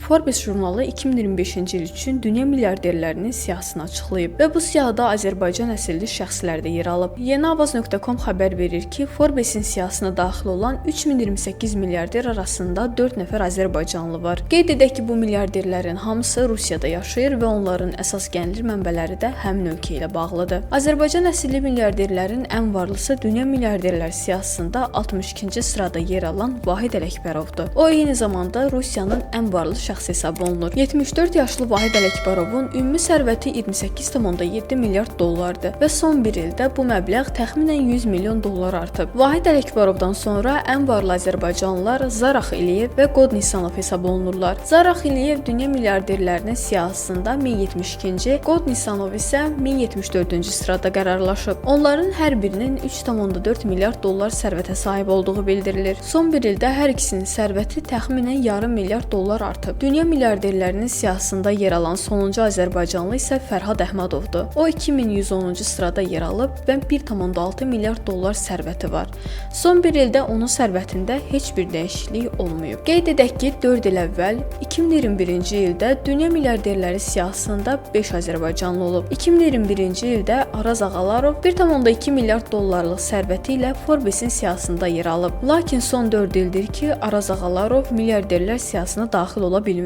Forbes jurnalı 2025-ci il üçün dünya milyarderlərinin siyahısını açıqlayıb və bu siyahıda Azərbaycan əsilli şəxslər də yer alıb. Yeniavaz.com xəbər verir ki, Forbesin siyahısına daxil olan 3028 milyarder arasında 4 nəfər Azərbaycanlı var. Qeyd edək ki, bu milyarderlərin hamısı Rusiyada yaşayır və onların əsas gəlir mənbələri də həmin ölkə ilə bağlıdır. Azərbaycan əsilli milyarderlərin ən varlısı dünya milyarderlər siyahısında 62-ci sırada yer alan Vahid Ələkbərovdur. O eyni zamanda Rusiyanın ən varlı şəxs hesab olunur. 74 yaşlı Vahid Ələkbərovun ümumi sərvəti 28,7 milyard dollardır və son bir ildə bu məbləğ təxminən 100 milyon dollar artıb. Vahid Ələkbərovdan sonra ən varlı azərbaycanlılar Zarax İliyev və Qod Nisanov hesab olunurlar. Zarax İliyev dünya milyarderlərinin siyahısında 1072-ci, Qod Nisanov isə 1074-cü sırada qərarlaşıb. Onların hər birinin 3,4 milyard dollar sərvətə sahib olduğu bildirilir. Son bir ildə hər ikisinin sərvəti təxminən yarım milyard dollar artıb. Dünya milyarderlərinin siyahısında yer alan sonuncu azərbaycanlı isə Fərhad Əhmədovdur. O 2110-cu sırada yer alıb və 1,6 milyard dollar sərvəti var. Son bir ildə onun sərvətində heç bir dəyişiklik olmayıb. Qeyd edək ki, 4 il əvvəl 2021-ci ildə dünya milyarderləri siyahısında 5 azərbaycanlı olub. 2021-ci ildə Araz Ağalarov 1,2 milyard dollarlıq sərvəti ilə Forbesin siyahısında yer alıb. Lakin son 4 ildir ki, Araz Ağalarov milyarderlər siyahısına daxil ola bilmir.